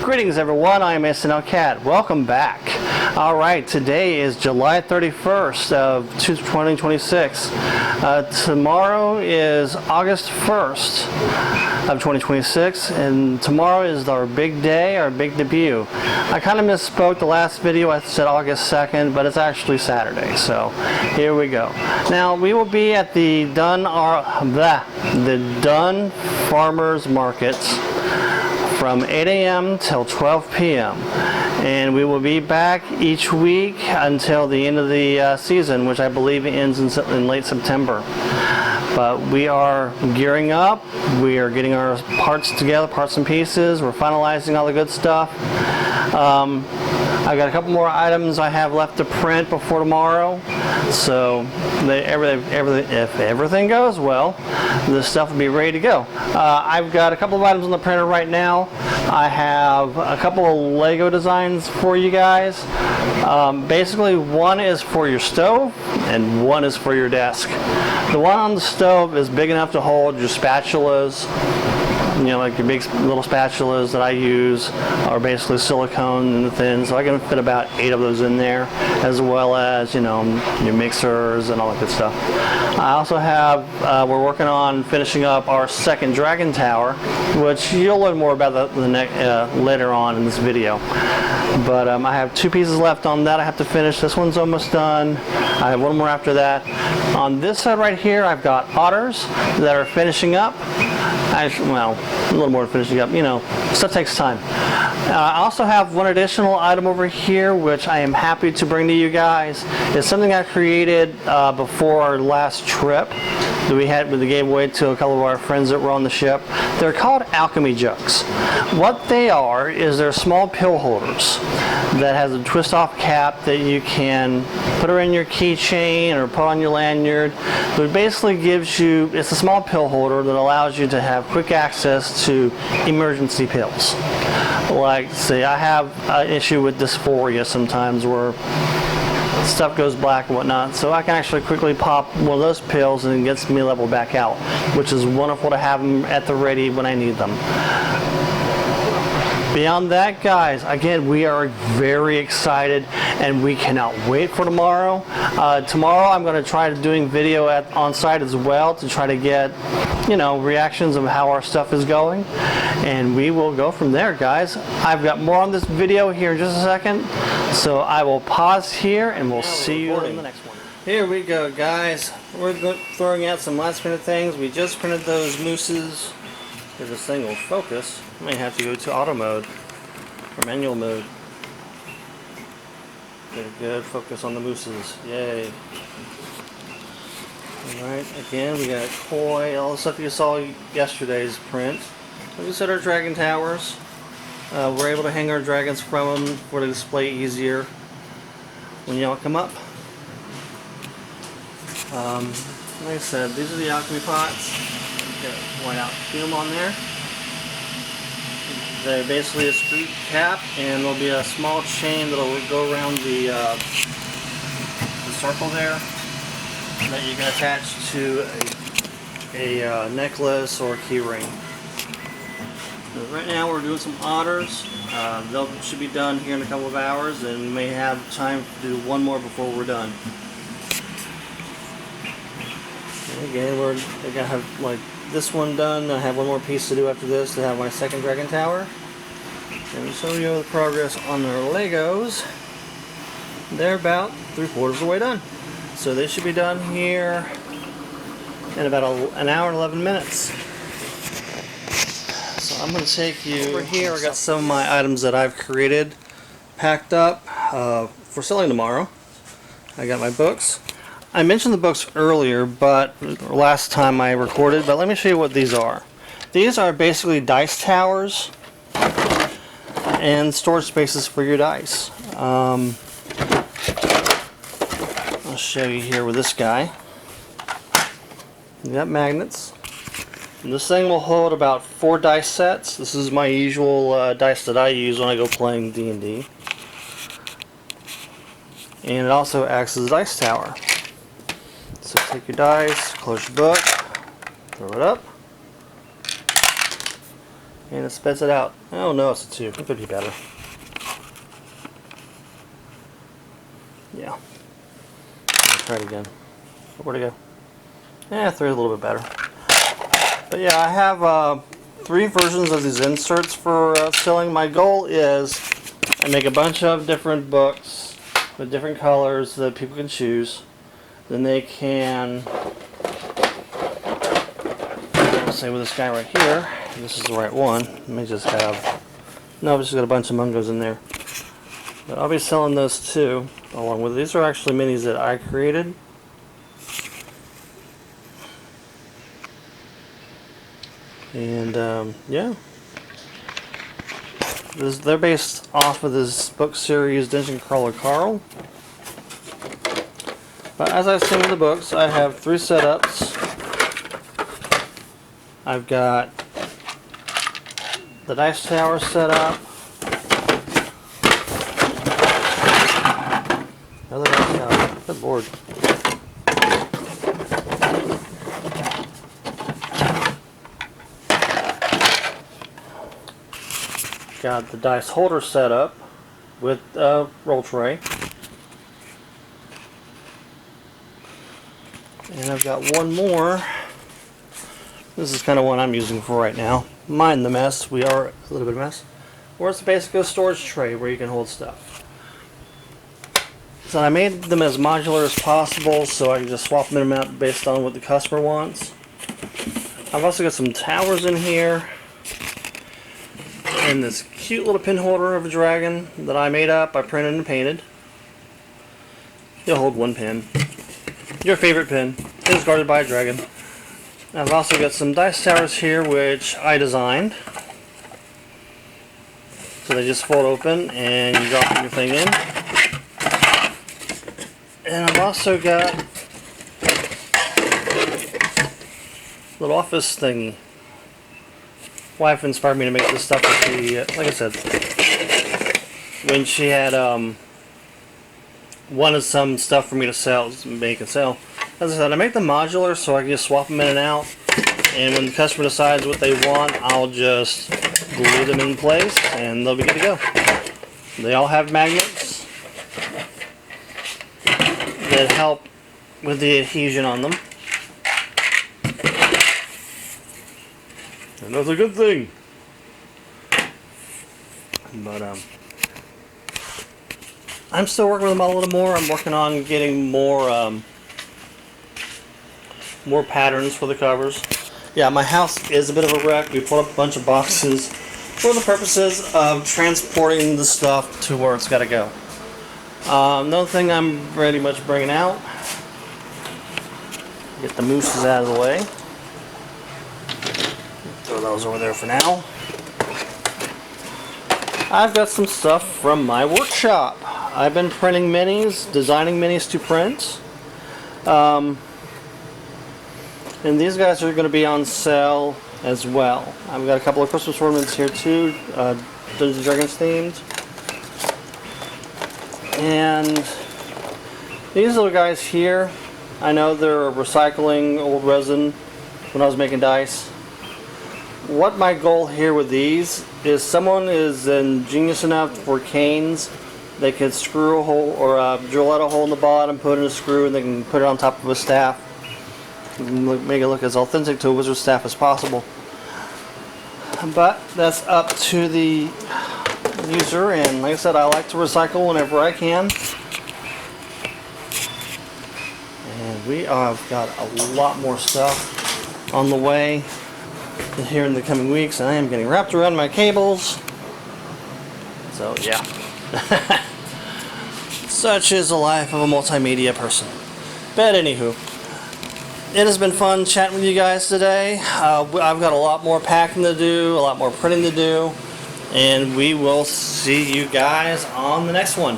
Greetings everyone, I am SNL Cat. Welcome back. Alright, today is July 31st of 2026. Tomorrow is August 1st of 2026, and tomorrow is our big day, our big debut. I kind of misspoke the last video, I said August 2nd, but it's actually Saturday, so here we go. Now, we will be at the Dunn Farmers Markets from 8 a.m. till 12 p.m. and we will be back each week until the end of the season, which I believe ends in late September. But we are gearing up, we are getting our parts together, parts and pieces, we're finalizing all the good stuff. I've got a couple more items I have left to print before tomorrow, so if everything goes well, this stuff will be ready to go. I've got a couple of items on the printer right now. I have a couple of Lego designs for you guys. Basically, one is for your stove and one is for your desk. The one on the stove is big enough to hold your spatulas. You know, like your big little spatulas that I use are basically silicone and thin, so I can fit about 8 of those in there, as well as, you know, your mixers and all that good stuff. I also have, we're working on finishing up our second Dragon Tower, which you'll learn more about later on in this video. But I have 2 pieces left on that I have to finish. This one's almost done. I have one more after that. On this side right here, I've got otters that are finishing up. Well, a little more finishing up, you know, stuff takes time. I also have one additional item over here which I am happy to bring to you guys. It's something I created before our last trip that we gave away to a couple of our friends that were on the ship. They're called alchemy jugs. What they are is they're small pill holders that has a twist off cap that you can put her in your keychain or put on your lanyard. But it basically gives you, it's a small pill holder that allows you to have quick access to emergency pills. Like, say, I have an issue with dysphoria sometimes where stuff goes black and whatnot, so I can actually quickly pop one of those pills and it gets me leveled back out, which is wonderful to have them at the ready when I need them. Beyond that, guys, again, we are very excited and we cannot wait for tomorrow. Tomorrow I'm going to try doing video on site as well to try to get, you know, reactions of how our stuff is going, and we will go from there, guys. I've got more on this video here in just a second, so I will pause here and we'll see you in the next one. Here we go, guys. We're throwing out some last minute things. We just printed those mooses. If this thing will focus, I may have to go to auto mode or manual mode. Get a good focus on the mooses. Yay. Alright, again, we got koi, all the stuff you saw yesterday's print. Like we said, our dragon towers. We're able to hang our dragons from them for the display easier when y'all come up. Like I said, these are the alchemy pots. Got white out film on there. They're basically a screw cap, and there'll be a small chain that'll go around the circle there that you can attach to a necklace or key ring. So right now we're doing some otters. They should be done here in a couple of hours, and we may have time to do one more before we're done. And again, we're gonna have like this one done. I have one more piece to do after this to have my second Dragon Tower. And to show you the progress on our Legos, they're about 3/4 of the way done. So they should be done here in about an hour and 11 minutes. So I'm going to take you over here. I got some of my items that I've created packed up for selling tomorrow. I got my books. I mentioned the books earlier, but last time I recorded, but let me show you what these are. These are basically dice towers and storage spaces for your dice. I'll show you here with this guy. You got magnets. And this thing will hold about 4 dice sets. This is my usual dice that I use when I go playing D&D. And it also acts as a dice tower. So take your dice, close your book, throw it up, and it spits it out. Oh no, it's a 2. It could be better. Yeah. Try it again. Where'd it go? Yeah, 3 is a little bit better. But yeah, I have 3 versions of these inserts for selling. My goal is I make a bunch of different books with different colors that people can choose. Then they can, let's say with this guy right here, this is the right one. Let me just have, no, I've just got a bunch of mungos in there. But I'll be selling those too, along with, these are actually minis that I created. And yeah, they're based off of this book series, Dungeon Crawler Carl. But as I've seen with the books, I have 3 setups. I've got the dice tower set up. Another dice tower. Good lord. Got the dice holder set up with a roll tray. And I've got one more. This is kind of one I'm using for right now. Mind the mess. We are a little bit of a mess. Or it's basically a storage tray where you can hold stuff. So I made them as modular as possible so I can just swap them out based on what the customer wants. I've also got some towers in here. And this cute little pin holder of a dragon that I made up. I printed and painted. You'll hold 1 pin. Your favorite pin is guarded by a dragon. I've also got some dice towers here which I designed. So they just fold open and you drop your thing in. And I've also got a little office thingy. Wife inspired me to make this stuff with the, like I said, when she had wanted some stuff for me to sell, make and sell. As I said, I make them modular so I can just swap them in and out. And when the customer decides what they want, I'll just glue them in place and they'll be good to go. They all have magnets that help with the adhesion on them. And that's a good thing. But I'm still working with them a little more. I'm working on getting more more patterns for the covers. Yeah, my house is a bit of a wreck. We put up a bunch of boxes for the purposes of transporting the stuff to where it's got to go. Another thing I'm pretty much bringing out. Get the mooses out of the way. Throw those over there for now. I've got some stuff from my workshop. I've been printing minis, designing minis to print. And these guys are going to be on sale as well. I've got a couple of Christmas ornaments here too, Dungeons & Dragons themed. And these little guys here, I know they're recycling old resin when I was making dice. What my goal here with these is someone is ingenious enough for canes, they could screw a hole or drill out a hole in the bottom, put in a screw, and they can put it on top of a staff. Make it look as authentic to a wizard staff as possible. But that's up to the user, and like I said, I like to recycle whenever I can. And we have got a lot more stuff on the way here in the coming weeks, and I am getting wrapped around my cables. So yeah. Such is the life of a multimedia person. But anywho, it has been fun chatting with you guys today. I've got a lot more packing to do, a lot more printing to do, and we will see you guys on the next one.